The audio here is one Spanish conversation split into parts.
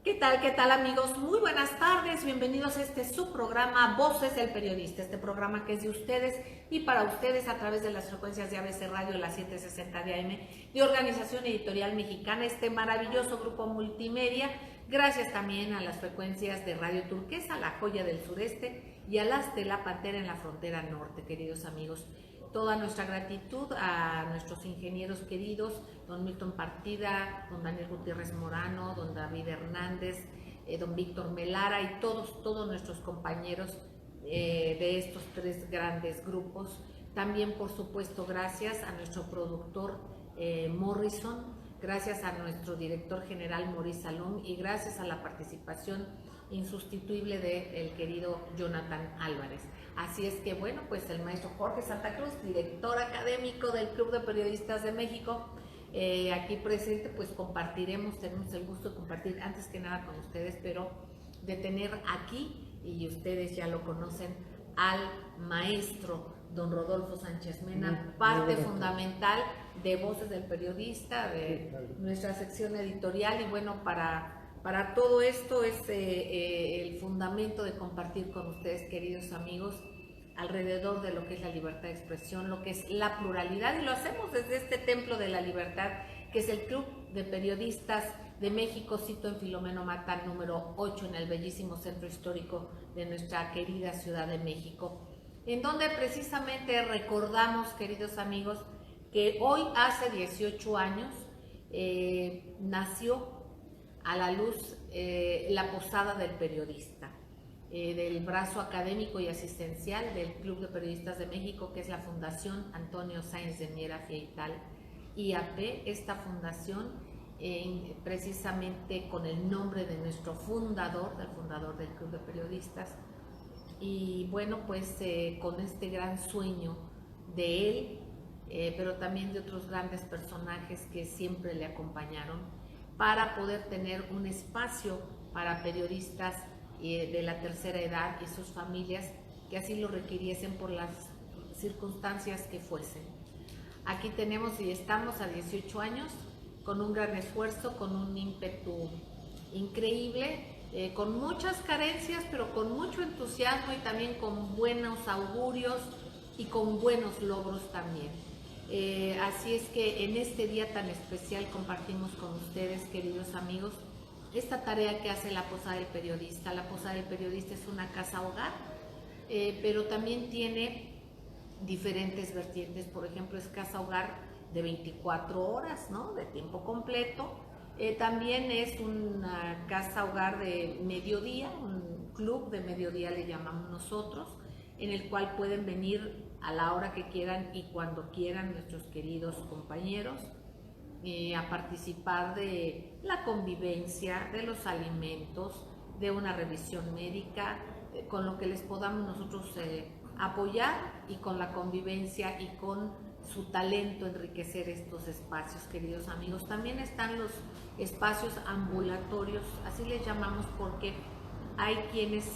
¿Qué tal amigos? Muy buenas tardes, bienvenidos a este su programa Voces del Periodista, este programa que es de ustedes y para ustedes a través de las frecuencias de ABC Radio, las 760 de AM, de Organización Editorial Mexicana, este maravilloso grupo multimedia, gracias también a las frecuencias de Radio Turquesa, la joya del sureste, y a las de la Pantera en la frontera norte, queridos amigos. Toda nuestra gratitud a nuestros ingenieros queridos, don Milton Partida, don Daniel Gutiérrez Morano, don David Hernández, don Víctor Melara y todos nuestros compañeros de estos tres grandes grupos. También, por supuesto, gracias a nuestro productor Morrison, gracias a nuestro director general Maurice Salom y gracias a la participación insustituible del querido Jonathan Álvarez. Así es que bueno, pues el maestro Jorge Santa Cruz, director académico del Club de Periodistas de México, aquí presente, pues tenemos el gusto de compartir antes que nada con ustedes, pero de tener aquí, y ustedes ya lo conocen, al maestro don Rodolfo Sánchez Mena, parte fundamental de Voces del Periodista, de nuestra sección editorial, y bueno, para todo esto es el fundamento de compartir con ustedes, queridos amigos, alrededor de lo que es la libertad de expresión, lo que es la pluralidad, y lo hacemos desde este templo de la libertad, que es el Club de Periodistas de México, cito en Filomeno Mata, número 8, en el bellísimo centro histórico de nuestra querida Ciudad de México, en donde precisamente recordamos, queridos amigos, que hoy hace 18 años nació a la luz la Posada del Periodista, del brazo académico y asistencial del Club de Periodistas de México, que es la Fundación Antonio Sáenz de Miera Fieital, IAP, esta fundación precisamente con el nombre de nuestro fundador, del fundador del Club de Periodistas, y bueno, pues con este gran sueño de él, pero también de otros grandes personajes que siempre le acompañaron, para poder tener un espacio para periodistas de la tercera edad y sus familias que así lo requiriesen por las circunstancias que fuesen. Aquí tenemos y estamos a 18 años con un gran esfuerzo, con un ímpetu increíble, con muchas carencias, pero con mucho entusiasmo y también con buenos augurios y con buenos logros también. Así es que en este día tan especial compartimos con ustedes, queridos amigos, esta tarea que hace la Posada del Periodista. La Posada del Periodista es una casa hogar, pero también tiene diferentes vertientes. Por ejemplo, es casa hogar de 24 horas, ¿no?, de tiempo completo. También es una casa hogar de mediodía, un club de mediodía le llamamos nosotros, en el cual pueden venir a la hora que quieran y cuando quieran nuestros queridos compañeros a participar de la convivencia, de los alimentos, de una revisión médica, con lo que les podamos nosotros apoyar, y con la convivencia y con su talento enriquecer estos espacios, queridos amigos. También están los espacios ambulatorios, así les llamamos porque hay quienes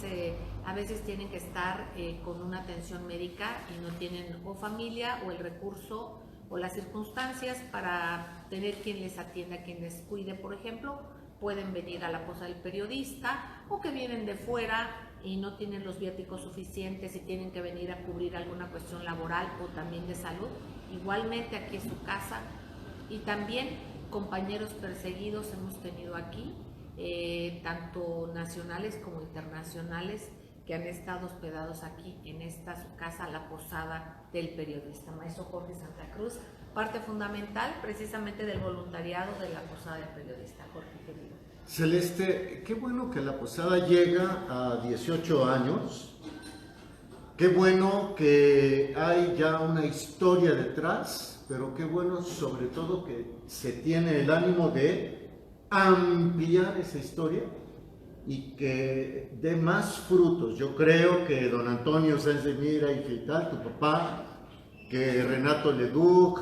a veces tienen que estar con una atención médica y no tienen o familia o el recurso o las circunstancias para tener quien les atienda, quien les cuide. Por ejemplo, pueden venir a la Posada del Periodista, o que vienen de fuera y no tienen los viáticos suficientes y tienen que venir a cubrir alguna cuestión laboral o también de salud. Igualmente aquí es su casa. Y también compañeros perseguidos hemos tenido aquí, tanto nacionales como internacionales, que han estado hospedados aquí en esta su casa, la Posada del Periodista. Maestro Jorge Santa Cruz, parte fundamental precisamente del voluntariado de la Posada del Periodista. Jorge, querido. Celeste, qué bueno que la Posada llega a 18 años, qué bueno que hay ya una historia detrás, pero qué bueno sobre todo que se tiene el ánimo de ampliar esa historia y que dé más frutos. Yo creo que don Antonio Sáenz de Miera y Fieital, tu papá, que Renato Leduc,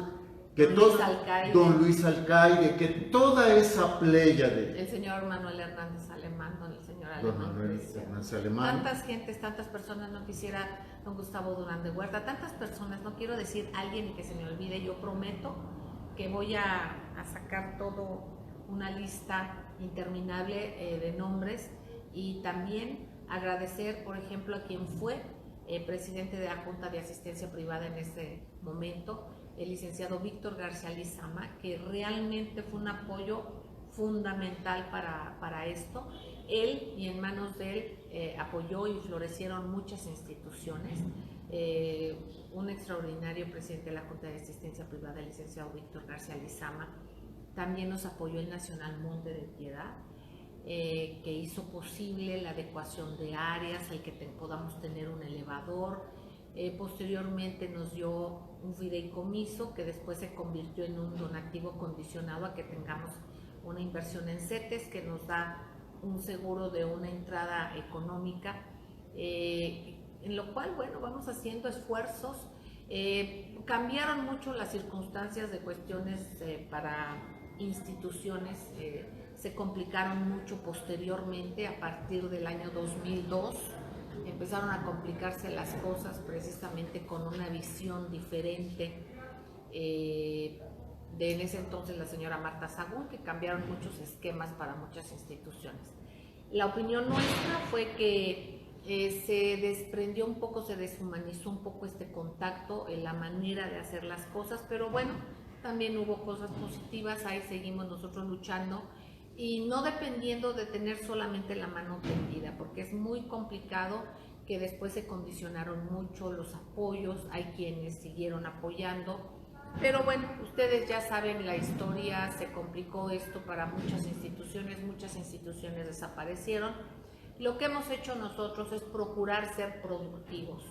que don Luis Alcaide, que toda esa pléyade, el señor Manuel Hernández Alemán, el señor Alemán, tantas gentes, tantas personas, no quisiera don Gustavo Durán de Huerta, tantas personas, no quiero decir alguien y que se me olvide. Yo prometo que voy a sacar una lista interminable de nombres, y también agradecer, por ejemplo, a quien fue presidente de la Junta de Asistencia Privada en ese momento, el licenciado Víctor García Lizama, que realmente fue un apoyo fundamental para esto. Él, y en manos de él, apoyó y florecieron muchas instituciones. Un extraordinario presidente de la Junta de Asistencia Privada, el licenciado Víctor García Lizama. También nos apoyó el Nacional Monte de Piedad, que hizo posible la adecuación de áreas, el que podamos tener un elevador. Posteriormente nos dio un fideicomiso que después se convirtió en un donativo condicionado a que tengamos una inversión en CETES, que nos da un seguro de una entrada económica, en lo cual, bueno, vamos haciendo esfuerzos. Cambiaron mucho las circunstancias de cuestiones para instituciones, se complicaron mucho posteriormente. A partir del año 2002 empezaron a complicarse las cosas, precisamente con una visión diferente de en ese entonces la señora Marta Sagún, que cambiaron muchos esquemas para muchas instituciones. La opinión nuestra fue que se desprendió un poco, se deshumanizó un poco este contacto, la manera de hacer las cosas, pero bueno, también hubo cosas positivas. Ahí seguimos nosotros luchando y no dependiendo de tener solamente la mano tendida, porque es muy complicado, que después se condicionaron mucho los apoyos, hay quienes siguieron apoyando, pero bueno, ustedes ya saben la historia, se complicó esto para muchas instituciones desaparecieron. Lo que hemos hecho nosotros es procurar ser productivos.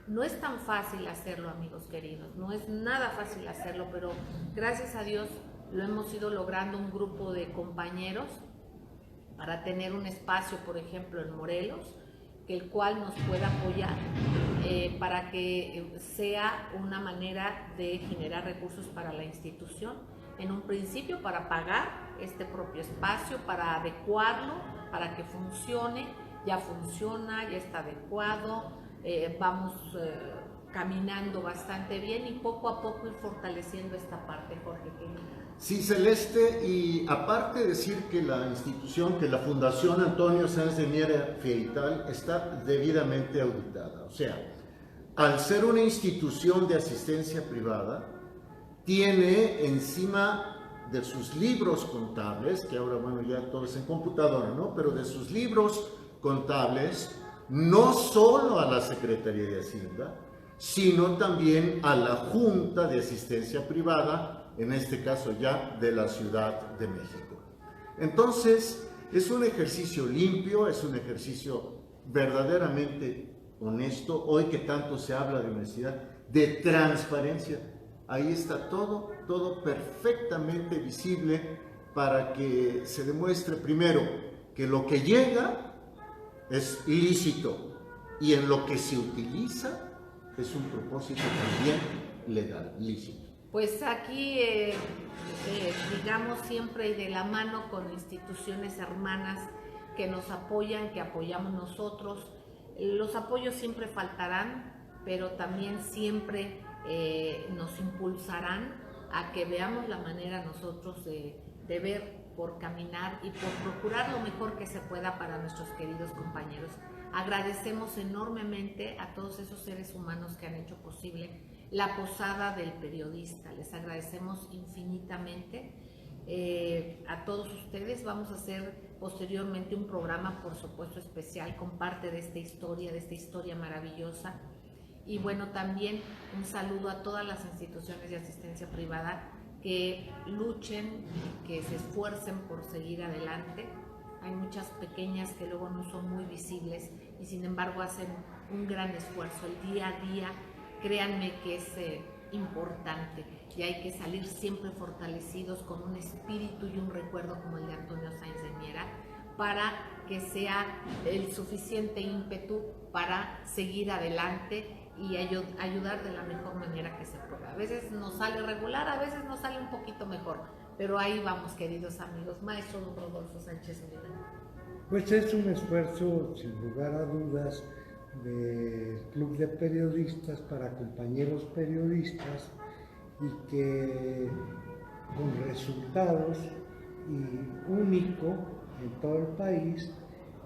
No es tan fácil hacerlo, amigos queridos, no es nada fácil hacerlo, pero gracias a Dios lo hemos ido logrando, un grupo de compañeros, para tener un espacio, por ejemplo, en Morelos, el cual nos pueda apoyar para que sea una manera de generar recursos para la institución. En un principio para pagar este propio espacio, para adecuarlo, para que funcione. Ya funciona, ya está adecuado, vamos caminando bastante bien y poco a poco ir fortaleciendo esta parte, Jorge. Sí, Celeste, y aparte decir que la institución, que la Fundación Antonio Sáenz de Miera Feital está debidamente auditada. O sea, al ser una institución de asistencia privada, tiene encima de sus libros contables, que ahora, bueno, ya todo es en computadora, ¿no? Pero de sus libros contables, no solo a la Secretaría de Hacienda, sino también a la Junta de Asistencia Privada, en este caso ya de la Ciudad de México. Entonces, es un ejercicio limpio, es un ejercicio verdaderamente honesto. Hoy que tanto se habla de honestidad, de transparencia, ahí está todo perfectamente visible, para que se demuestre primero que lo que llega es lícito y en lo que se utiliza es un propósito también legal, lícito. Pues aquí, digamos, siempre y de la mano con instituciones hermanas que nos apoyan, que apoyamos nosotros. Los apoyos siempre faltarán, pero también siempre nos impulsarán a que veamos la manera nosotros de ver por caminar y por procurar lo mejor que se pueda para nuestros queridos compañeros. Agradecemos enormemente a todos esos seres humanos que han hecho posible la Posada del Periodista. Les agradecemos infinitamente a todos ustedes. Vamos a hacer posteriormente un programa, por supuesto, especial con parte de esta historia maravillosa. Y bueno, también un saludo a todas las instituciones de asistencia privada que luchen, que se esfuercen por seguir adelante. Hay muchas pequeñas que luego no son muy visibles y sin embargo hacen un gran esfuerzo el día a día. Créanme que es importante y hay que salir siempre fortalecidos con un espíritu y un recuerdo como el de Antonio Sáenz de Miera, para que sea el suficiente ímpetu para seguir adelante y ayudar de la mejor manera que se pueda. A veces nos sale regular, a veces nos sale un poquito mejor, pero ahí vamos, queridos amigos. Maestro don Rodolfo Sánchez Medina. Pues es un esfuerzo, sin lugar a dudas, del Club de Periodistas para compañeros periodistas, y que con resultados y único en todo el país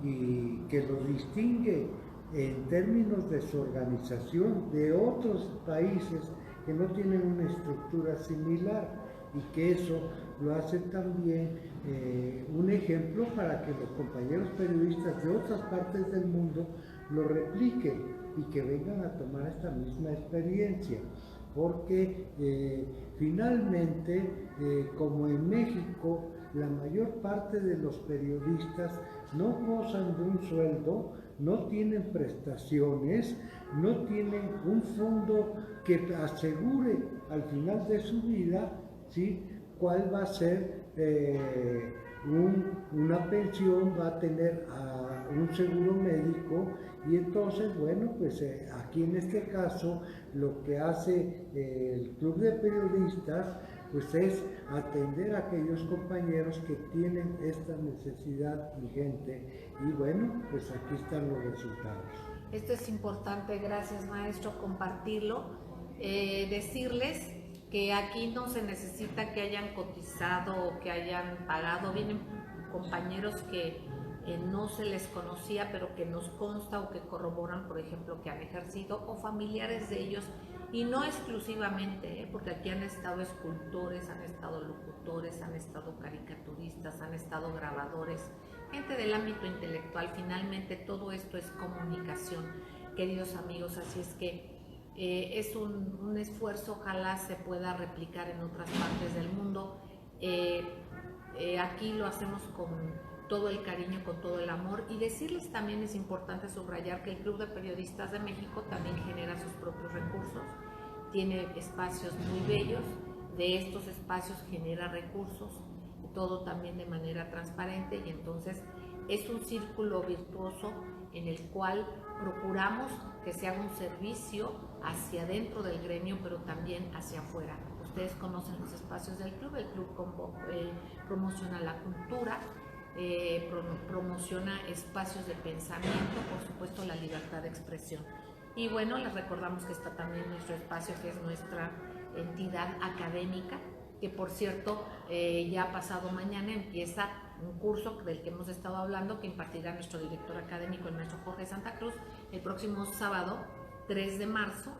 y que lo distingue en términos de su organización de otros países que no tienen una estructura similar, y que eso lo hace también un ejemplo para que los compañeros periodistas de otras partes del mundo lo repliquen y que vengan a tomar esta misma experiencia, porque finalmente, como en México, la mayor parte de los periodistas no gozan de un sueldo, no tienen prestaciones, no tienen un fondo que asegure al final de su vida, ¿sí?, cuál va a ser una pensión, va a tener un seguro médico. Y entonces, bueno, pues aquí en este caso lo que hace el Club de Periodistas pues es atender a aquellos compañeros que tienen esta necesidad vigente, y bueno, pues aquí están los resultados. Esto es importante, gracias maestro, compartirlo, decirles que aquí no se necesita que hayan cotizado o que hayan pagado. Vienen compañeros que no se les conocía, pero que nos consta o que corroboran, por ejemplo, que han ejercido, o familiares de ellos, y no exclusivamente, porque aquí han estado escultores, han estado locutores, han estado caricaturistas, han estado grabadores, gente del ámbito intelectual. Finalmente todo esto es comunicación, queridos amigos, así es que es un esfuerzo, ojalá se pueda replicar en otras partes del mundo. Aquí lo hacemos con todo el cariño, con todo el amor, y decirles también, es importante subrayar que el Club de Periodistas de México también genera sus propios recursos, tiene espacios muy bellos, de estos espacios genera recursos, todo también de manera transparente, y entonces es un círculo virtuoso en el cual procuramos que se haga un servicio hacia dentro del gremio, pero también hacia afuera. Ustedes conocen los espacios del club, el club promociona la cultura, promociona espacios de pensamiento, por supuesto la libertad de expresión. Y bueno, les recordamos que está también nuestro espacio, que es nuestra entidad académica, que por cierto ya pasado mañana empieza un curso del que hemos estado hablando, que impartirá nuestro director académico, el maestro Jorge Santa Cruz, el próximo sábado 3 de marzo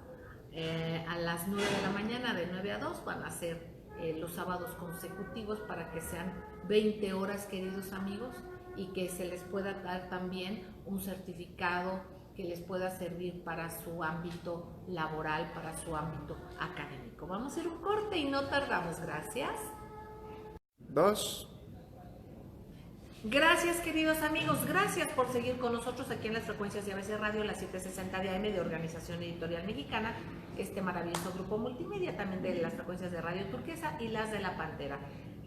a las 9 de la mañana, de 9 a 2, van a ser los sábados consecutivos para que sean 20 horas, queridos amigos, y que se les pueda dar también un certificado que les pueda servir para su ámbito laboral, para su ámbito académico. Vamos a hacer un corte y no tardamos. Gracias. 2. Gracias, queridos amigos, gracias por seguir con nosotros aquí en las frecuencias de ABC Radio, las 760 de AM de Organización Editorial Mexicana, este maravilloso grupo multimedia, también de las frecuencias de Radio Turquesa y las de La Pantera.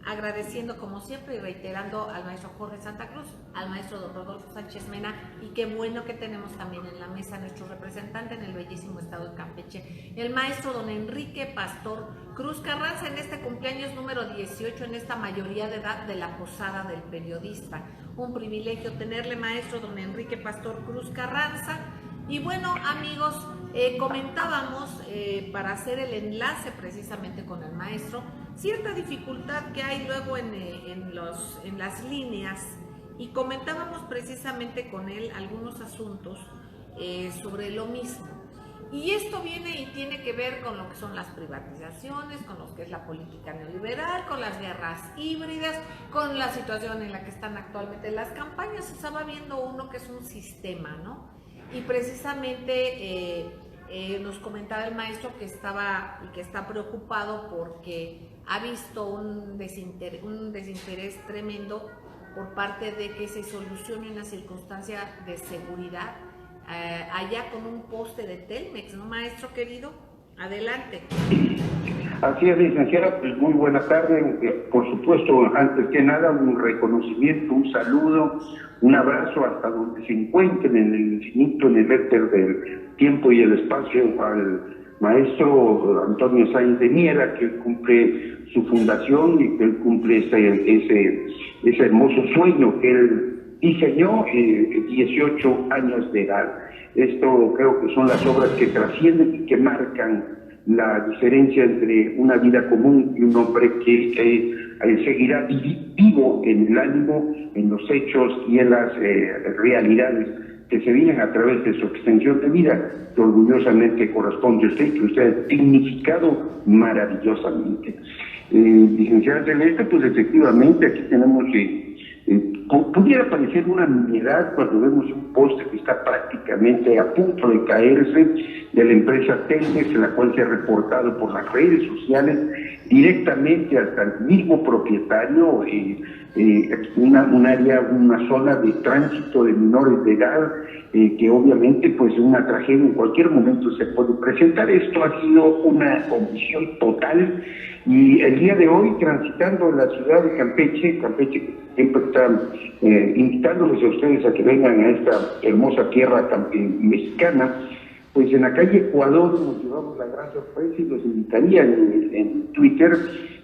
Agradeciendo como siempre y reiterando al maestro Jorge Santa Cruz, al maestro don Rodolfo Sánchez Mena, y qué bueno que tenemos también en la mesa nuestro representante en el bellísimo estado de Campeche, el maestro don Enrique Pastor Cruz Carranza, en este cumpleaños número 18, en esta mayoría de edad de la Posada del Periodista. Un privilegio tenerle, maestro don Enrique Pastor Cruz Carranza. Y bueno, amigos, comentábamos para hacer el enlace precisamente con el maestro, cierta dificultad que hay luego en las líneas, y comentábamos precisamente con él algunos asuntos sobre lo mismo. Y esto viene y tiene que ver con lo que son las privatizaciones, con lo que es la política neoliberal, con las guerras híbridas, con la situación en la que están actualmente las campañas. Estaba viendo uno que es un sistema, ¿no? Y precisamente nos comentaba el maestro que está preocupado porque ha visto un desinterés tremendo por parte de que se solucione una circunstancia de seguridad allá con un poste de Telmex, ¿no, maestro querido? Adelante. Así es, licenciada, pues muy buena tarde. Por supuesto, antes que nada, un reconocimiento, un saludo, un abrazo hasta donde se encuentren en el infinito, en el éter del tiempo y el espacio, al maestro Antonio Sáenz de Miera, que cumple su fundación y que él cumple ese hermoso sueño que él diseñó 18 años de edad. Esto creo que son las obras que trascienden y que marcan la diferencia entre una vida común y un hombre que seguirá vivo en el ánimo, en los hechos y en las realidades que se viven a través de su extensión de vida, que orgullosamente corresponde a usted y que usted ha dignificado maravillosamente. Licenciada Celeste, pues efectivamente aquí tenemos pudiera parecer una nimiedad cuando vemos un poste que está prácticamente a punto de caerse de la empresa Telmex, la cual se ha reportado por las redes sociales directamente hasta el mismo propietario, una zona de tránsito de menores de edad, que obviamente pues una tragedia en cualquier momento se puede presentar. Esto ha sido una omisión total, y el día de hoy, transitando en la ciudad de Campeche que siempre está invitándoles a ustedes a que vengan a esta hermosa tierra mexicana, pues en la calle Ecuador nos llevamos la gran sorpresa y los invitaría en Twitter,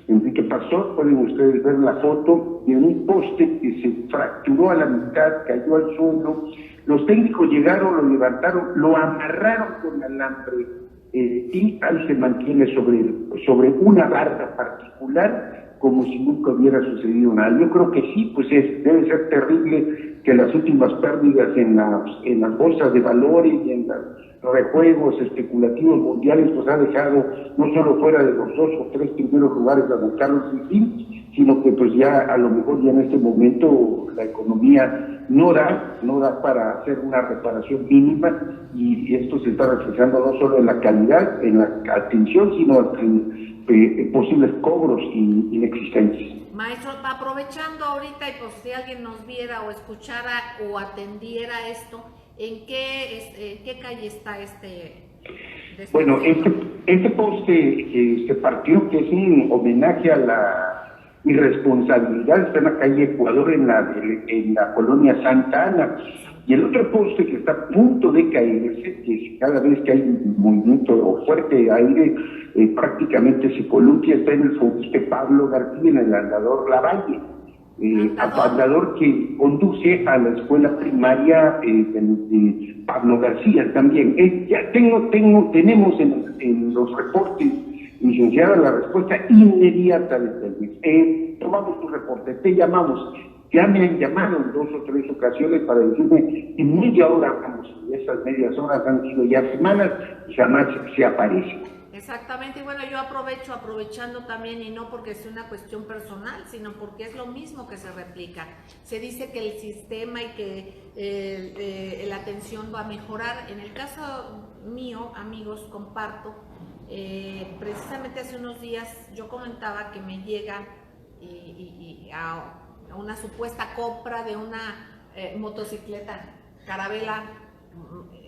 Enrique Pastor, pueden ustedes ver la foto de un poste que se fracturó a la mitad, cayó al suelo. Los técnicos llegaron, lo levantaron, lo amarraron con alambre y ahí se mantiene sobre una barra particular, como si nunca hubiera sucedido nada. Yo creo que sí, pues debe ser terrible que las últimas pérdidas en las bolsas de valores y en los rejuegos especulativos mundiales pues ha dejado no solo fuera de los 2 o 3 primeros lugares a Don Carlos Slim, sino que pues ya a lo mejor ya en este momento la economía no da para hacer una reparación mínima, y esto se está reflejando no solo en la calidad, en la atención, sino en posibles cobros inexistentes. Maestro, aprovechando ahorita, y pues si alguien nos viera o escuchara o atendiera esto, ¿en qué calle está Bueno, este poste que se partió, que es un homenaje a la irresponsabilidad, está en la calle Ecuador, en la colonia Santa Ana. Y el otro poste que está a punto de caerse, que cada vez que hay un movimiento fuerte de aire, prácticamente se columpia, está en el Foguiste Pablo García, en el andador Lavalle, andador que conduce a la escuela primaria de Pablo García también. Ya tenemos en los reportes, licenciada, la respuesta inmediata de tomamos tu reporte, te llamamos. Ya me han llamado en 2 o 3 ocasiones para decirme en media hora, y esas medias horas han sido ya semanas y jamás se aparece. Exactamente, y bueno, yo aprovechando también, y no porque sea una cuestión personal, sino porque es lo mismo que se replica. Se dice que el sistema y que la atención va a mejorar. En el caso mío, amigos, comparto, precisamente hace unos días yo comentaba que me llega a una supuesta compra de una motocicleta Carabela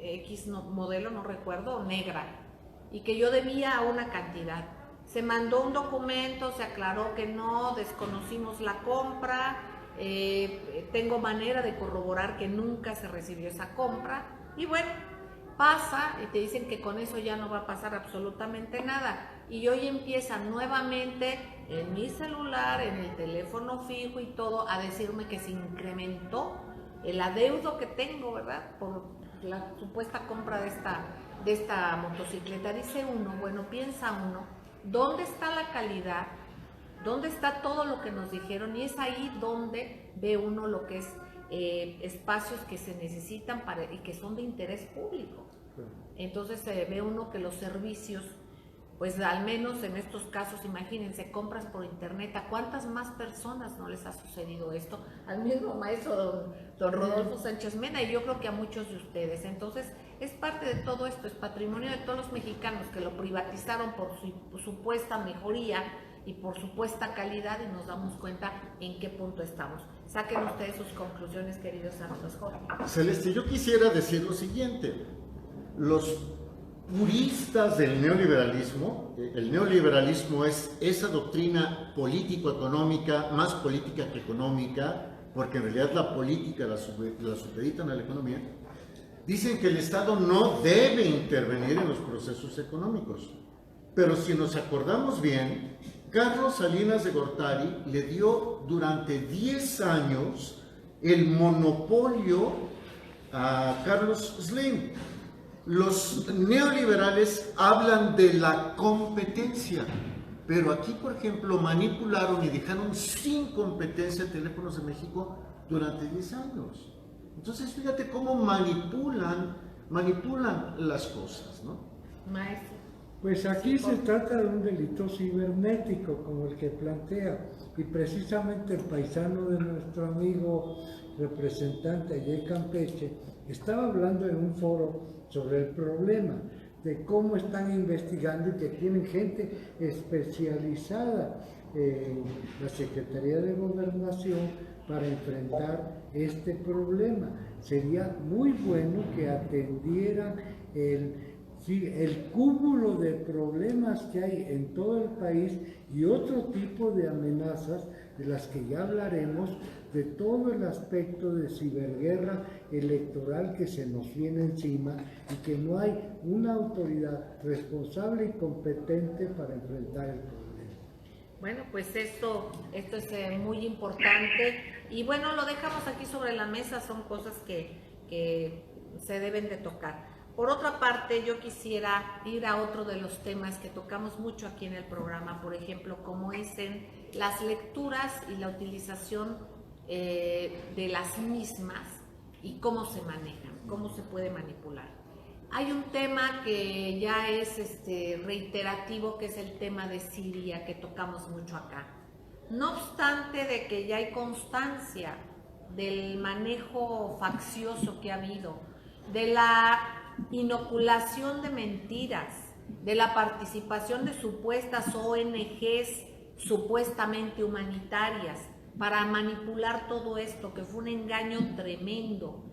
X modelo, no recuerdo, negra, y que yo debía una cantidad. Se mandó un documento, se aclaró que no, desconocimos la compra, tengo manera de corroborar que nunca se recibió esa compra, y bueno, pasa y te dicen que con eso ya no va a pasar absolutamente nada, y hoy empieza nuevamente en mi celular, en el teléfono fijo y todo, a decirme que se incrementó el adeudo que tengo, ¿verdad?, por la supuesta compra de esta motocicleta. Dice uno, bueno, piensa uno, ¿dónde está la calidad? ¿Dónde está todo lo que nos dijeron? Y es ahí donde ve uno lo que es espacios que se necesitan y que son de interés público. Entonces ve uno que los servicios, pues al menos en estos casos, imagínense, compras por internet, ¿a cuántas más personas no les ha sucedido esto? Al mismo maestro don Rodolfo Sánchez Mena, y yo creo que a muchos de ustedes. Entonces es parte de todo esto, es patrimonio de todos los mexicanos que lo privatizaron por su supuesta mejoría y por supuesta calidad, y nos damos cuenta en qué punto estamos. Saquen ustedes sus conclusiones, queridos amigos. Jorge. Celeste, yo quisiera decir lo siguiente: los puristas del neoliberalismo, el neoliberalismo es esa doctrina político-económica, más política que económica, porque en realidad la política la supeditan a la economía, dicen que el Estado no debe intervenir en los procesos económicos. Pero si nos acordamos bien, Carlos Salinas de Gortari le dio durante 10 años el monopolio a Carlos Slim. Los neoliberales hablan de la competencia, Pero aquí, por ejemplo, manipularon y dejaron sin competencia Teléfonos de México durante 10 años. Entonces, fíjate cómo manipulan las cosas, ¿no? Maestro. Pues aquí se trata de un delito cibernético, como el que plantea, y precisamente el paisano de nuestro amigo representante allá en Campeche estaba hablando en un foro sobre el problema de cómo están investigando y que tienen gente especializada en la Secretaría de Gobernación para enfrentar este problema. Sería muy bueno que atendieran el cúmulo de problemas que hay en todo el país y otro tipo de amenazas de las que ya hablaremos, de todo el aspecto de ciberguerra electoral que se nos viene encima y que no hay una autoridad responsable y competente para enfrentar el problema. Bueno, pues esto es muy importante y bueno, lo dejamos aquí sobre la mesa, son cosas que se deben de tocar. Por otra parte, yo quisiera ir a otro de los temas que tocamos mucho aquí en el programa, por ejemplo, como es en las lecturas y la utilización de las mismas y cómo se manejan, cómo se puede manipular. Hay un tema que ya es reiterativo, que es el tema de Siria, que tocamos mucho acá. No obstante de que ya hay constancia del manejo faccioso que ha habido, de la inoculación de mentiras, de la participación de supuestas ONGs supuestamente humanitarias para manipular todo esto, que fue un engaño tremendo,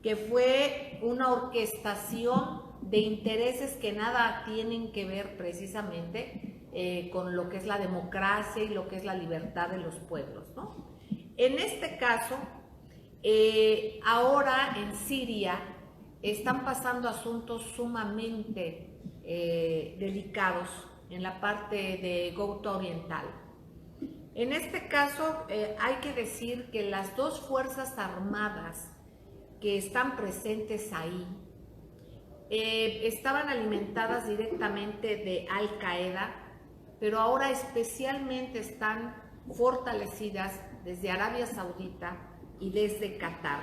que fue una orquestación de intereses que nada tienen que ver precisamente con lo que es la democracia y lo que es la libertad de los pueblos, ¿no? En este caso, ahora en Siria están pasando asuntos sumamente delicados en la parte de Ghouta Oriental. En este caso hay que decir que las dos fuerzas armadas que están presentes ahí estaban alimentadas directamente de Al Qaeda, pero ahora especialmente están fortalecidas desde Arabia Saudita y desde Qatar.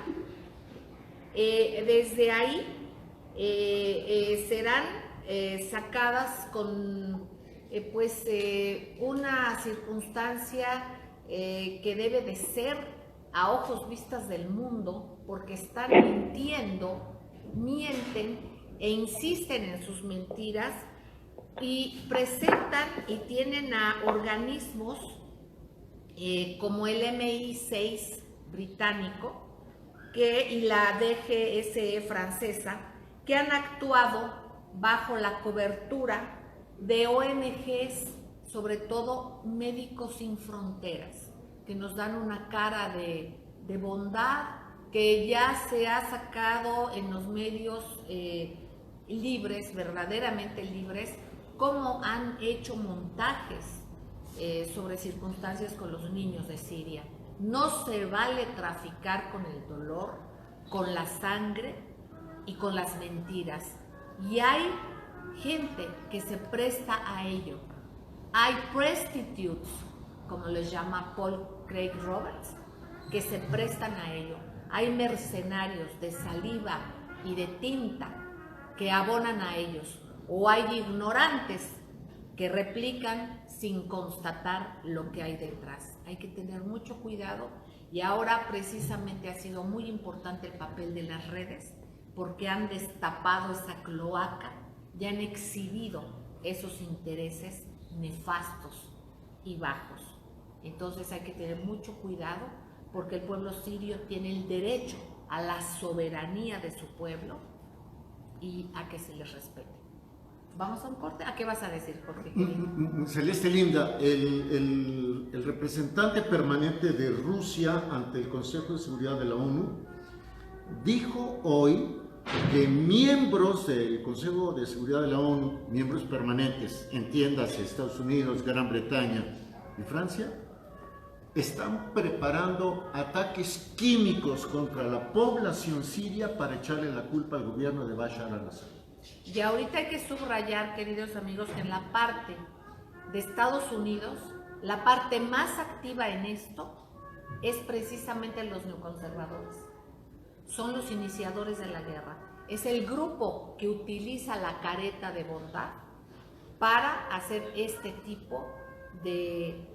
Desde ahí serán sacadas con una circunstancia que debe de ser a ojos vistas del mundo, porque están mintiendo, mienten e insisten en sus mentiras y presentan y tienen a organismos como el MI6 británico y la DGSE francesa, que han actuado bajo la cobertura de ONGs, sobre todo Médicos Sin Fronteras, que nos dan una cara de bondad, que ya se ha sacado en los medios libres, verdaderamente libres, cómo han hecho montajes sobre circunstancias con los niños de Siria. No se vale traficar con el dolor, con la sangre y con las mentiras. Y hay gente que se presta a ello. Hay prostitutes, como les llama Paul Craig Roberts, que se prestan a ello. Hay mercenarios de saliva y de tinta que abonan a ellos. O hay ignorantes que replican sin constatar lo que hay detrás. Hay que tener mucho cuidado y ahora precisamente ha sido muy importante el papel de las redes, porque han destapado esa cloaca y han exhibido esos intereses nefastos y bajos. Entonces hay que tener mucho cuidado, porque el pueblo sirio tiene el derecho a la soberanía de su pueblo y a que se les respete. Vamos a un corte. ¿A qué vas a decir, Jorge? Celeste Linda, el representante permanente de Rusia ante el Consejo de Seguridad de la ONU dijo hoy que miembros del Consejo de Seguridad de la ONU, miembros permanentes, entiéndase Estados Unidos, Gran Bretaña y Francia, están preparando ataques químicos contra la población siria para echarle la culpa al gobierno de Bashar al-Assad. Y ahorita hay que subrayar, queridos amigos, que en la parte de Estados Unidos, la parte más activa en esto es precisamente los neoconservadores. Son los iniciadores de la guerra. Es el grupo que utiliza la careta de bondad para hacer este tipo de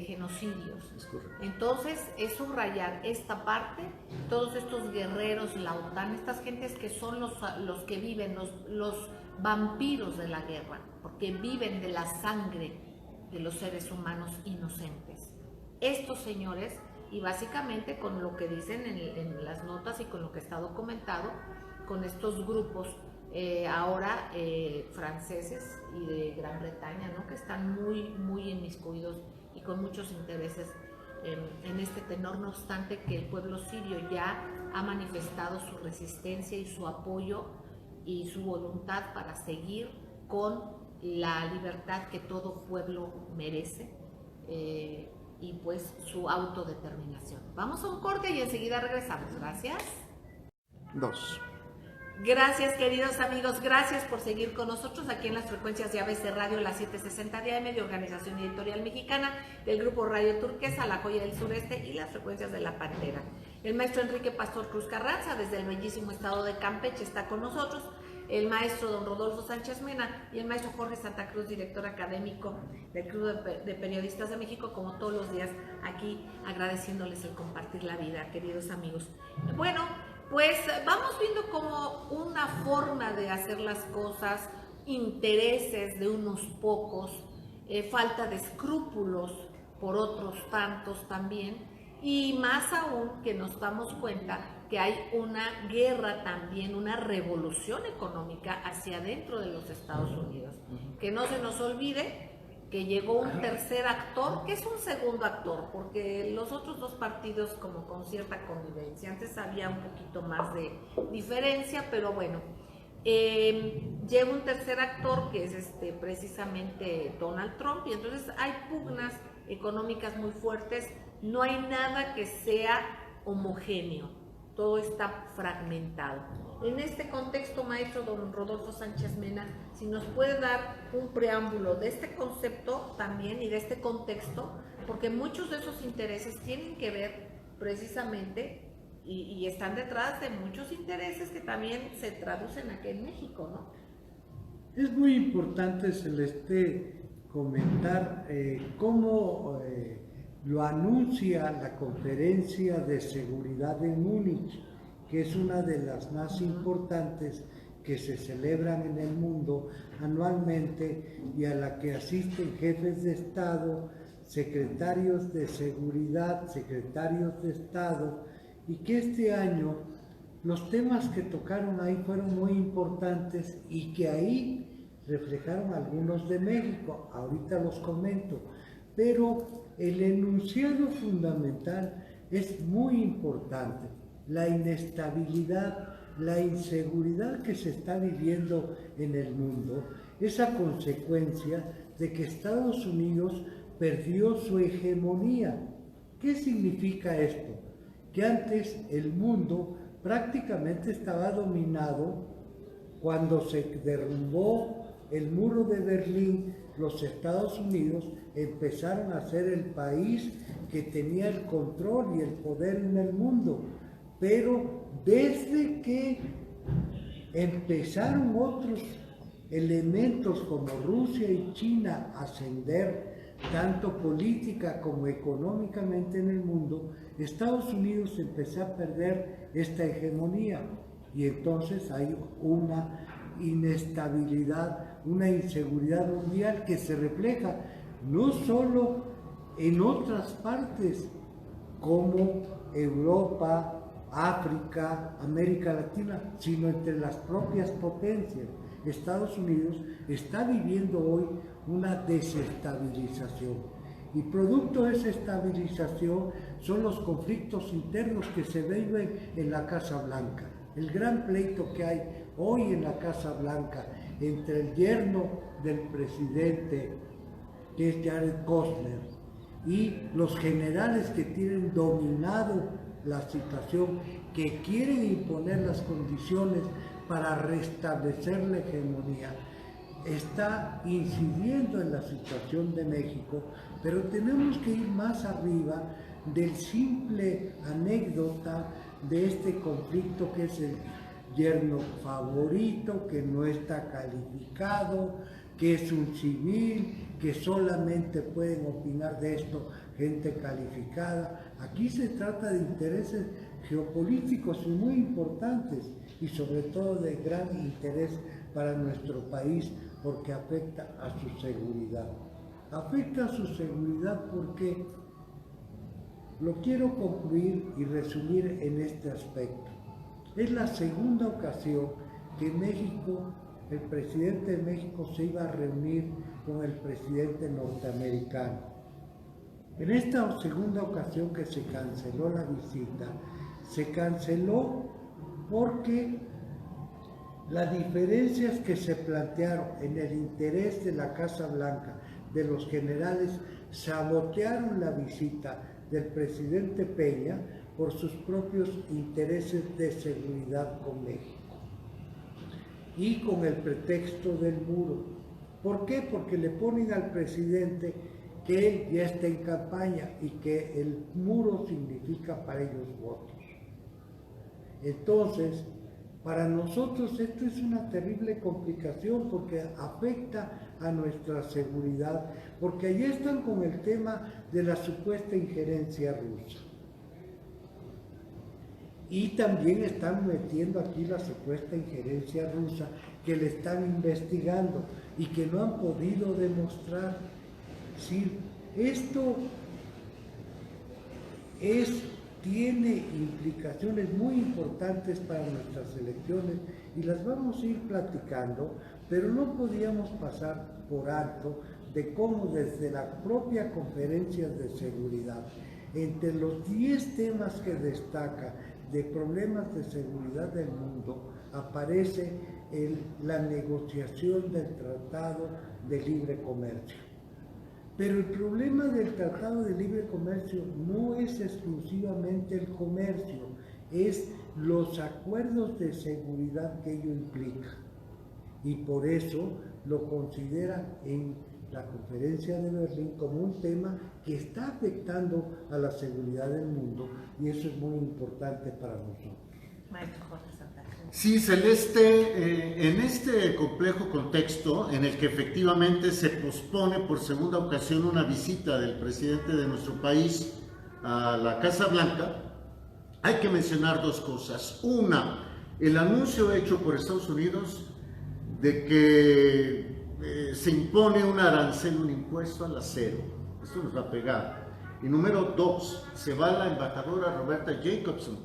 genocidios. Entonces es subrayar esta parte, todos estos guerreros, la OTAN, estas gentes que son los que viven, los vampiros de la guerra, porque viven de la sangre de los seres humanos inocentes. Estos señores, y básicamente con lo que dicen en las notas y con lo que está documentado, con estos grupos ahora franceses y de Gran Bretaña, ¿no?, que están muy inmiscuidos y con muchos intereses en este tenor, no obstante que el pueblo sirio ya ha manifestado su resistencia y su apoyo y su voluntad para seguir con la libertad que todo pueblo merece y pues su autodeterminación. Vamos a un corte y enseguida regresamos. Gracias. 2. Gracias, queridos amigos, gracias por seguir con nosotros aquí en las frecuencias de ABC Radio, la 760 de AM, de Organización Editorial Mexicana, del Grupo Radio Turquesa, La Joya del Sureste y las frecuencias de La Pantera. El maestro Enrique Pastor Cruz Carranza, desde el bellísimo estado de Campeche, está con nosotros. El maestro don Rodolfo Sánchez Mena y el maestro Jorge Santa Cruz, director académico del Club de Periodistas de México, como todos los días aquí agradeciéndoles el compartir la vida, queridos amigos. Bueno, pues vamos viendo como una forma de hacer las cosas, intereses de unos pocos, falta de escrúpulos por otros tantos también, y más aún que nos damos cuenta que hay una guerra también, una revolución económica hacia adentro de los Estados Unidos. Que no se nos olvide que llegó un tercer actor, que es un segundo actor, porque los otros dos partidos como con cierta convivencia. Antes había un poquito más de diferencia, pero bueno, llega un tercer actor que es precisamente Donald Trump, y entonces hay pugnas económicas muy fuertes, no hay nada que sea homogéneo, todo está fragmentado. En este contexto, maestro don Rodolfo Sánchez Mena, si nos puede dar un preámbulo de este concepto también y de este contexto, porque muchos de esos intereses tienen que ver precisamente y están detrás de muchos intereses que también se traducen aquí en México, ¿no? Es muy importante, Celeste, comentar cómo lo anuncia la Conferencia de Seguridad de Múnich, que es una de las más importantes que se celebran en el mundo anualmente y a la que asisten jefes de Estado, secretarios de Seguridad, secretarios de Estado, y que este año los temas que tocaron ahí fueron muy importantes y que ahí reflejaron algunos de México, ahorita los comento, pero el enunciado fundamental es muy importante. La inestabilidad, la inseguridad que se está viviendo en el mundo es a consecuencia de que Estados Unidos perdió su hegemonía. ¿Qué significa esto? Que antes el mundo prácticamente estaba dominado cuando se derrumbó el muro de Berlín. Los Estados Unidos empezaron a ser el país que tenía el control y el poder en el mundo. Pero desde que empezaron otros elementos como Rusia y China a ascender, tanto política como económicamente en el mundo, Estados Unidos empezó a perder esta hegemonía y entonces hay una inestabilidad, una inseguridad mundial que se refleja no solo en otras partes como Europa, África, América Latina, sino entre las propias potencias. Estados Unidos está viviendo hoy una desestabilización y producto de esa estabilización son los conflictos internos que se viven en la Casa Blanca. El gran pleito que hay hoy en la Casa Blanca entre el yerno del presidente, que es Jared Kushner, y los generales que tienen dominado la situación, que quieren imponer las condiciones para restablecer la hegemonía, está incidiendo en la situación de México, pero tenemos que ir más arriba del simple anécdota de este conflicto que es el yerno favorito, que no está calificado, que es un civil, que solamente pueden opinar de esto gente calificada. Aquí se trata de intereses geopolíticos muy importantes y sobre todo de gran interés para nuestro país porque afecta a su seguridad. Afecta a su seguridad porque lo quiero concluir y resumir en este aspecto. Es la segunda ocasión que México, el presidente de México se iba a reunir con el presidente norteamericano. En esta segunda ocasión que se canceló la visita, se canceló porque las diferencias que se plantearon en el interés de la Casa Blanca, de los generales, sabotearon la visita del presidente Peña por sus propios intereses de seguridad con México y con el pretexto del muro. ¿Por qué? Porque le ponen al presidente que él ya está en campaña y que el muro significa para ellos votos. Entonces, para nosotros esto es una terrible complicación porque afecta a nuestra seguridad, porque allí están con el tema de la supuesta injerencia rusa. Y también están metiendo aquí la supuesta injerencia rusa que le están investigando y que no han podido demostrar. Sí, esto tiene implicaciones muy importantes para nuestras elecciones y las vamos a ir platicando, pero no podíamos pasar por alto de cómo desde la propia conferencia de seguridad, entre los 10 temas que destaca de problemas de seguridad del mundo, aparece la negociación del Tratado de Libre Comercio. Pero el problema del Tratado de Libre Comercio no es exclusivamente el comercio, es los acuerdos de seguridad que ello implica. Y por eso lo consideran en la conferencia de Berlín como un tema que está afectando a la seguridad del mundo y eso es muy importante para nosotros. Maestro Jorge Santa Cruz. Sí, Celeste, en este complejo contexto en el que efectivamente se pospone por segunda ocasión una visita del presidente de nuestro país a la Casa Blanca, hay que mencionar dos cosas. Una, el anuncio hecho por Estados Unidos de que se impone un arancel, un impuesto al acero. Esto nos va a pegar. Y número dos, se va la embajadora Roberta Jacobson.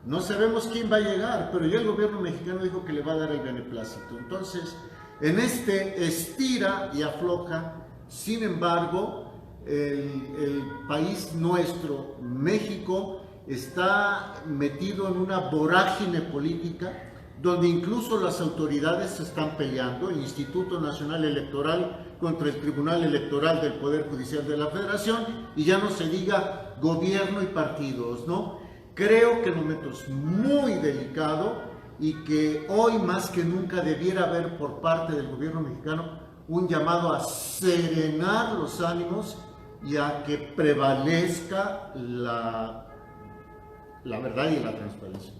No sabemos quién va a llegar, pero ya el gobierno mexicano dijo que le va a dar el beneplácito. Entonces, en este estira y afloja, sin embargo, el país nuestro, México, está metido en una vorágine política donde incluso las autoridades se están peleando, el Instituto Nacional Electoral contra el Tribunal Electoral del Poder Judicial de la Federación, y ya no se diga gobierno y partidos, ¿no? Creo que el momento es muy delicado y que hoy más que nunca debiera haber por parte del gobierno mexicano un llamado a serenar los ánimos y a que prevalezca la verdad y la transparencia.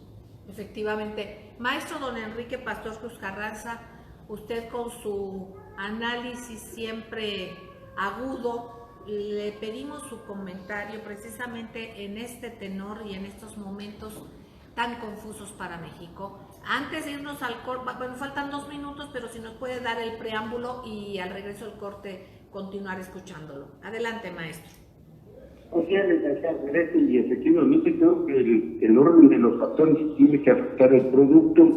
Efectivamente. Maestro don Enrique Pastor Cruz Carranza, usted con su análisis siempre agudo, le pedimos su comentario precisamente en este tenor y en estos momentos tan confusos para México. Antes de irnos al corte, bueno, faltan 2 minutos, pero si nos puede dar el preámbulo y al regreso del corte continuar escuchándolo. Adelante, maestro. Así es, licenciado, y efectivamente creo que el orden de los factores tiene que afectar el producto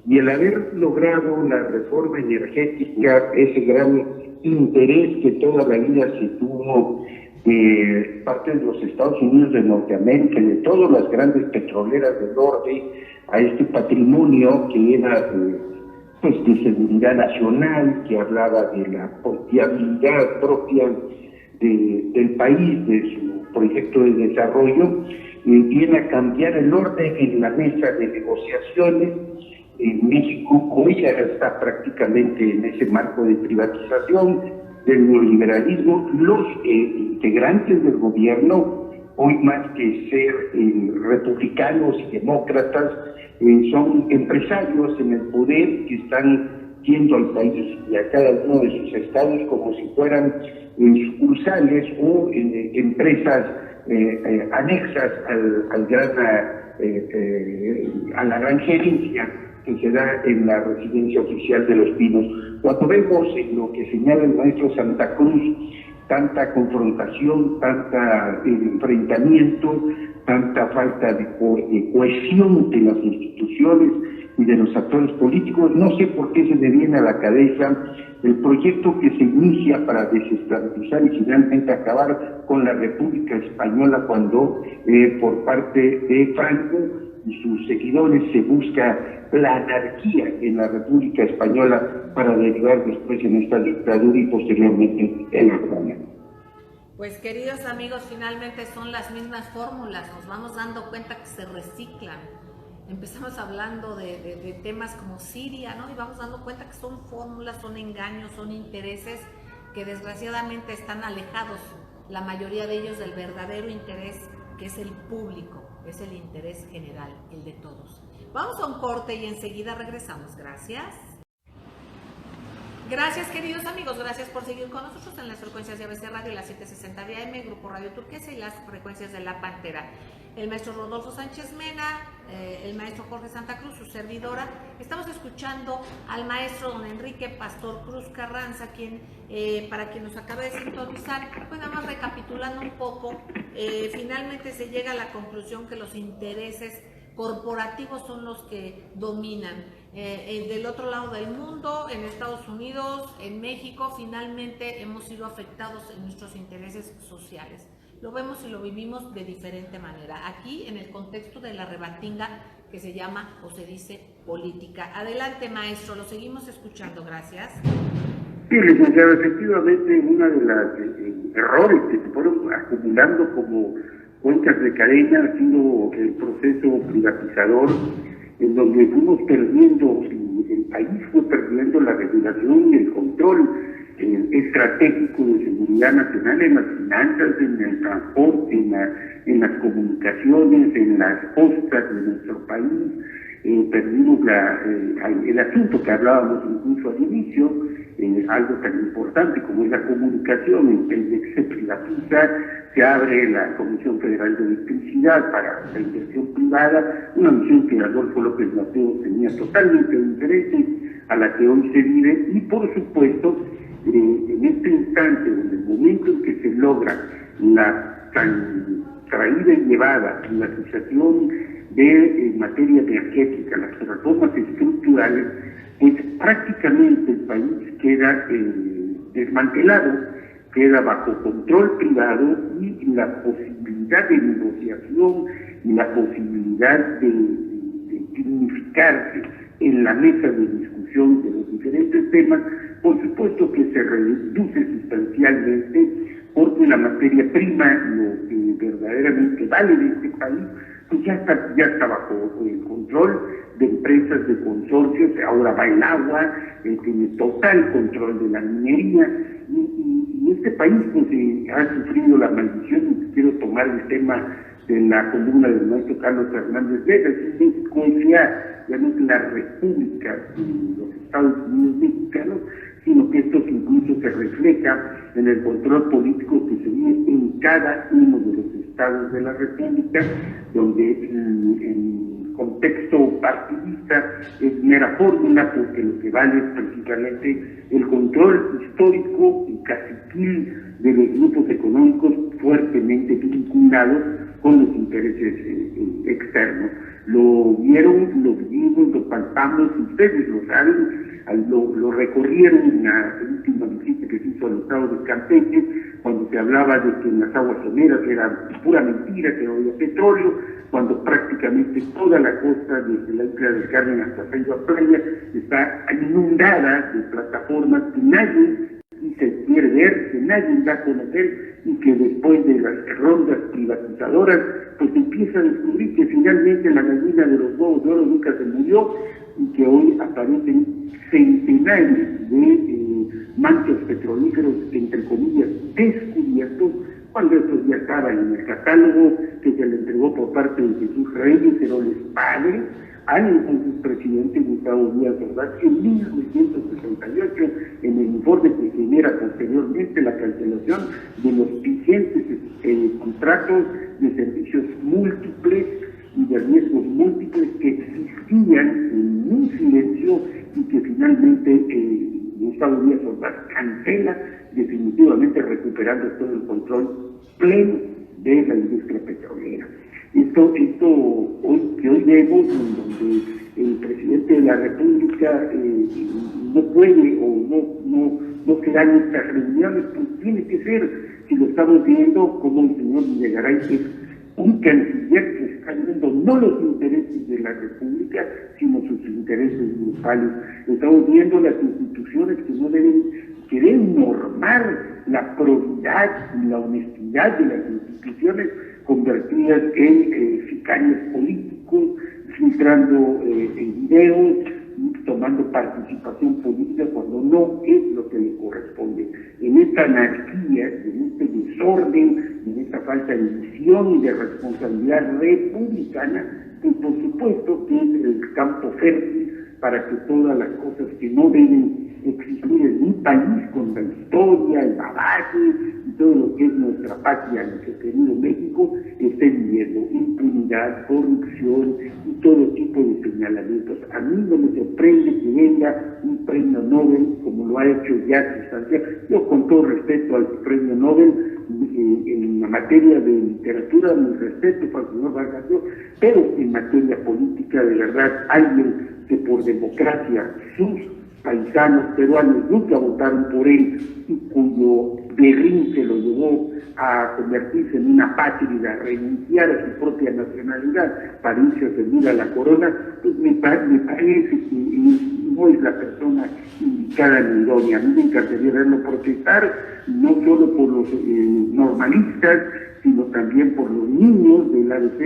y el haber logrado la reforma energética, ese gran interés que toda la vida se tuvo parte de los Estados Unidos de Norteamérica y de todas las grandes petroleras del norte a este patrimonio que era pues de seguridad nacional, que hablaba de la confiabilidad propia del país, de su proyecto de desarrollo, viene a cambiar el orden en la mesa de negociaciones en México hoy ya está prácticamente en ese marco de privatización del neoliberalismo. Los integrantes del gobierno, hoy más que ser republicanos y demócratas, son empresarios en el poder que están viendo al país y a cada uno de sus estados como si fueran sucursales o empresas anexas a la gran gerencia que se da en la residencia oficial de Los Pinos. Cuando vemos en lo que señala el maestro Santa Cruz, tanta confrontación, tanta enfrentamiento, tanta falta de cohesión de las instituciones y de los actores políticos, no sé por qué se me viene a la cabeza el proyecto que se inicia para desestabilizar y finalmente acabar con la República Española cuando por parte de Franco y sus seguidores se busca la anarquía en la República Española para derivar después en esta dictadura y posteriormente en España. Pues queridos amigos, finalmente son las mismas fórmulas, nos vamos dando cuenta que se reciclan. Empezamos hablando de temas como Siria, ¿no? Y vamos dando cuenta que son fórmulas, son engaños, son intereses que desgraciadamente están alejados, la mayoría de ellos, del verdadero interés que es el público, es el interés general, el de todos. Vamos a un corte y enseguida regresamos. Gracias. Gracias, queridos amigos, gracias por seguir con nosotros en las frecuencias de ABC Radio, las 760 de AM, Grupo Radio Turquesa y las frecuencias de La Pantera. El maestro Rodolfo Sánchez Mena, el maestro Jorge Santa Cruz, su servidora. Estamos escuchando al maestro don Enrique Pastor Cruz Carranza, quien, para quien nos acaba de sintonizar, pues nada más recapitulando un poco, finalmente se llega a la conclusión que los intereses corporativos son los que dominan. Del otro lado del mundo, en Estados Unidos, en México, finalmente hemos sido afectados en nuestros intereses sociales. Lo vemos y lo vivimos de diferente manera. Aquí, en el contexto de la rebatinga que se llama o se dice política. Adelante, maestro, lo seguimos escuchando. Gracias. Sí, licenciado, efectivamente, uno de los errores que se fueron acumulando como cuentas de cadena ha sido el proceso privatizador, en donde fuimos perdiendo, el país fue perdiendo la regulación y el control estratégico de seguridad nacional en las finanzas, en el transporte, en las comunicaciones, en las costas de nuestro país. Perdimos el asunto que hablábamos incluso al inicio, algo tan importante como es la comunicación. En vez de que se privatiza, se abre la Comisión Federal de Electricidad para la inversión privada, una misión que Adolfo López Mateos tenía totalmente diferente a la que hoy se vive, y por supuesto, en este instante, en el momento en que se logra la tan traída y llevada privatización de materia energética, las reformas estructurales, pues prácticamente el país queda desmantelado, queda bajo control privado, y la posibilidad de negociación y la posibilidad de dignificarse en la mesa de discusión de los diferentes temas, por supuesto que se reduce sustancialmente, porque la materia prima, lo que verdaderamente vale de este país, pues ya está bajo el control de empresas, de consorcios. Ahora va el agua, tiene total control de la minería, y este país pues ha sufrido la maldición, y quiero tomar el tema de la columna del maestro Carlos Hernández Vega. México ya no es la República de los Estados Unidos mexicanos, sino que esto incluso se refleja en el control político que se vive en cada uno de los estados de la República, donde en contexto partidista es mera fórmula, porque lo que vale es precisamente el control histórico y caciquil de los grupos económicos fuertemente vinculados con los intereses externos. Lo vieron, lo vivimos, lo palpamos, ustedes lo saben, lo recorrieron en la última visita que se hizo al estado de Campeche, cuando se hablaba de que en las aguas someras era pura mentira, que no había petróleo, cuando prácticamente toda la costa, desde la isla del Carmen hasta Ceiba Playa, está inundada de plataformas que nadie quiere ver, que nadie da a conocer, y que después de las rondas privatizadoras, pues empieza a descubrir que finalmente la gallina de los huevos de oro nunca se murió, y que hoy aparecen centenares de mantos petrolíferos, entre comillas, descubiertos, cuando esto ya estaba en el catálogo que se le entregó por parte de Jesús Reyes, Heroles Padre, al entonces presidente Gustavo Díaz Ordaz en 1968, en el informe que genera posteriormente la cancelación de los vigentes contratos de servicios múltiples y de riesgos múltiples que existían en un silencio y que finalmente Gustavo Díaz Ordaz cancela, definitivamente recuperando todo el control pleno de la industria petrolera. Esto hoy vemos, en donde el presidente de la República no puede o no se dan estas reuniones, pues tiene que ser, si lo estamos viendo como el señor Videgaray, que es un canciller que está viendo no los intereses de la República, sino sus intereses grupales. Estamos viendo las instituciones que deben normar la probidad y la honestidad de las instituciones convertidas en sicarios políticos, filtrando videos, tomando participación política cuando no es lo que le corresponde. En esta anarquía, en este desorden, en esta falta de visión y de responsabilidad republicana, pues por supuesto que es el campo fértil para que todas las cosas que no deben existir en un país con la historia, el bagaje y todo lo que es nuestra patria, nuestro querido México, estén viendo impunidad, corrupción y todo tipo de señalamientos. A mí no me sorprende que venga un premio Nobel, como lo ha hecho ya Sustancia. Yo, con todo respeto al premio Nobel, en la materia de literatura, mi respeto para el señor Vargas Llosa, pero en materia política, de verdad, alguien que por democracia sus paisanos peruanos nunca votaron por él y cuyo berrinche lo llevó a convertirse en una apátrida, a renunciar a su propia nacionalidad para irse a servir a la corona, pues me parece que no es la persona indicada ni idónea. A mí me encantaría verlo protestar, no solo por los normalistas, sino también por los niños del ABC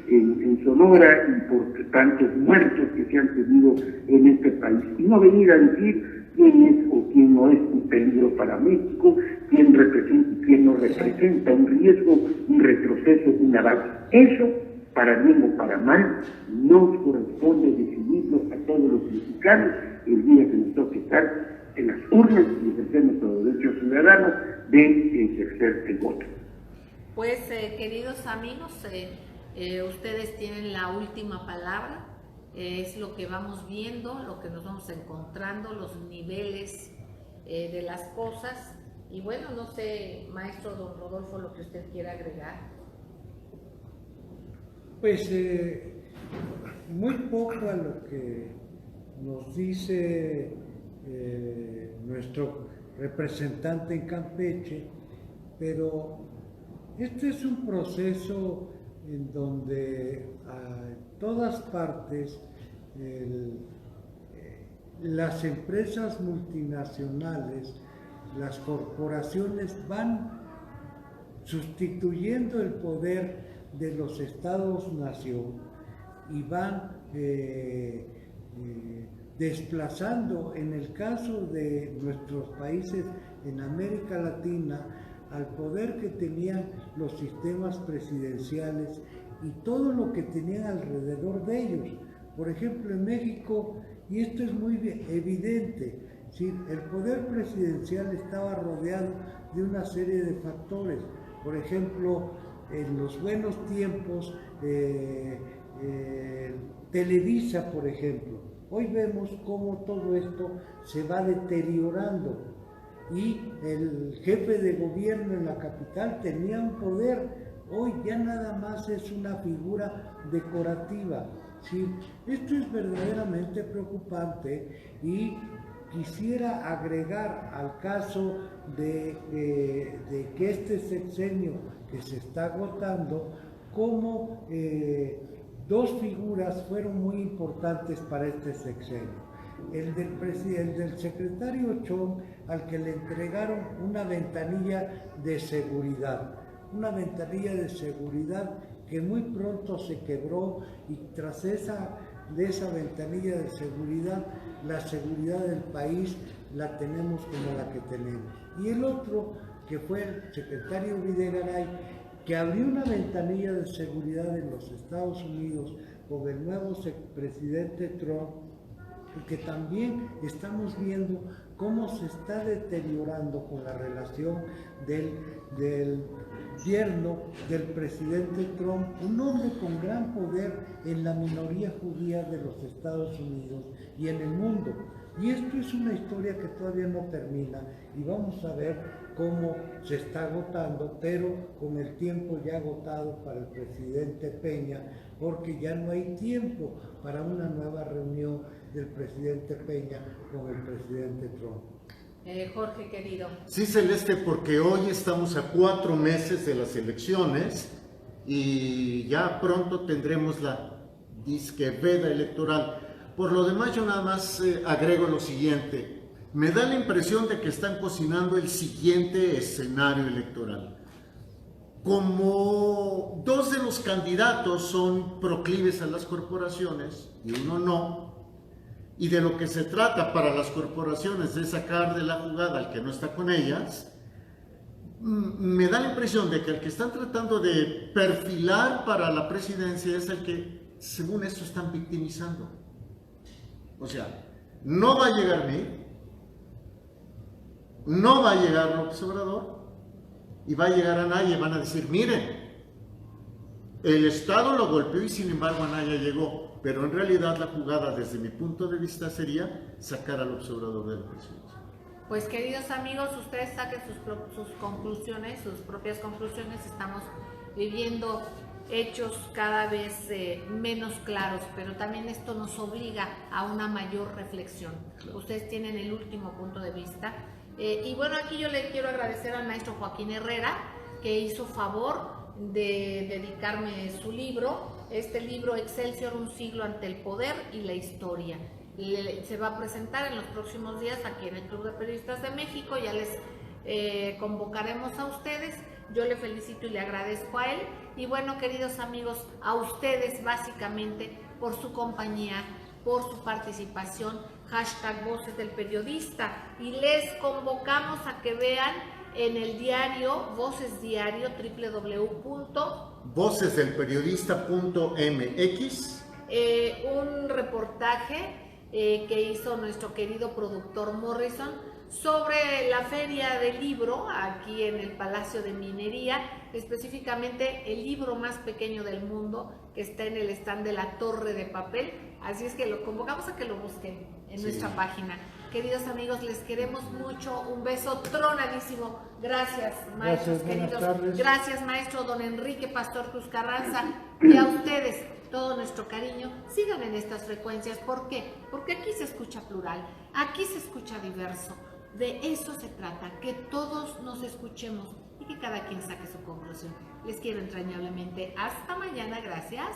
en Sonora y por tantos muertos que se han tenido en este país. Y no venir a decir quién es o quién no es un peligro para México, quién representa y quién no representa un riesgo, un retroceso, un avance. Eso, para bien o para mal, nos corresponde decidirlo a todos los mexicanos el día que nos toque estar en las urnas y ejercer nuestro derecho ciudadano de ejercer el voto. Pues queridos amigos, ustedes tienen la última palabra, es lo que vamos viendo, lo que nos vamos encontrando, los niveles de las cosas, y bueno, no sé, maestro don Rodolfo, lo que usted quiera agregar. Pues muy poco a lo que nos dice nuestro representante en Campeche, pero este es un proceso en donde a todas partes las empresas multinacionales, las corporaciones van sustituyendo el poder de los estados-nación y van desplazando, en el caso de nuestros países en América Latina, al poder que tenían los sistemas presidenciales y todo lo que tenían alrededor de ellos. Por ejemplo, en México, y esto es muy evidente, ¿sí? El poder presidencial estaba rodeado de una serie de factores. Por ejemplo, en los buenos tiempos, Televisa, por ejemplo. Hoy vemos cómo todo esto se va deteriorando. Y el jefe de gobierno en la capital tenía un poder, hoy ya nada más es una figura decorativa. ¿Sí? Esto es verdaderamente preocupante y quisiera agregar al caso de que este sexenio que se está agotando, como dos figuras fueron muy importantes para este sexenio. El del secretario Chong, al que le entregaron una ventanilla de seguridad que muy pronto se quebró, y tras esa de esa ventanilla de seguridad, la seguridad del país la tenemos como la que tenemos. Y el otro, que fue el secretario Videgaray, que abrió una ventanilla de seguridad en los Estados Unidos con el nuevo presidente Trump, y que también estamos viendo cómo se está deteriorando con la relación del yerno del presidente Trump, un hombre con gran poder en la minoría judía de los Estados Unidos y en el mundo. Y esto es una historia que todavía no termina y vamos a ver cómo se está agotando, pero con el tiempo ya agotado para el presidente Peña, porque ya no hay tiempo para una nueva reunión del presidente Peña con el presidente Trump. Jorge, querido. Sí, Celeste, porque hoy estamos a 4 meses de las elecciones y ya pronto tendremos la disque veda electoral. Por lo demás, yo nada más agrego lo siguiente. Me da la impresión de que están cocinando el siguiente escenario electoral. Como 2 de los candidatos son proclives a las corporaciones y uno no, y de lo que se trata para las corporaciones es sacar de la jugada al que no está con ellas, me da la impresión de que el que están tratando de perfilar para la presidencia es el que, según esto, están victimizando. O sea, no va a llegar ni, no va a llegar López Obrador y va a llegar Anaya y van a decir, miren, el Estado lo golpeó y sin embargo Anaya llegó. Pero en realidad la jugada desde mi punto de vista sería sacar al López Obrador de la presidencia. Pues queridos amigos, ustedes saquen sus conclusiones, sus propias conclusiones. Estamos viviendo hechos cada vez menos claros, pero también esto nos obliga a una mayor reflexión. Claro. Ustedes tienen el último punto de vista. Y bueno, aquí yo le quiero agradecer al maestro Joaquín Herrera, que hizo favor de dedicarme su libro. Este libro, Excelsior, un siglo ante el poder y la historia. Se va a presentar en los próximos días aquí en el Club de Periodistas de México. Ya les convocaremos a ustedes. Yo le felicito y le agradezco a él. Y bueno, queridos amigos, a ustedes básicamente por su compañía, por su participación. #Voces del Periodista. Y les convocamos a que vean en el diario, Voces Diario, vocesdelperiodista.mx, un reportaje que hizo nuestro querido productor Morrison sobre la feria del libro aquí en el Palacio de Minería, específicamente el libro más pequeño del mundo que está en el stand de la Torre de Papel. Así es que lo convocamos a que lo busquen en nuestra página. Queridos amigos, les queremos mucho, un beso tronadísimo. Gracias, maestros queridos. Gracias, maestro don Enrique Pastor Cruz Carranza, y a ustedes todo nuestro cariño. Sigan en estas frecuencias. ¿Por qué? Porque aquí se escucha plural, aquí se escucha diverso. De eso se trata, que todos nos escuchemos y que cada quien saque su conclusión. Les quiero entrañablemente. Hasta mañana. Gracias.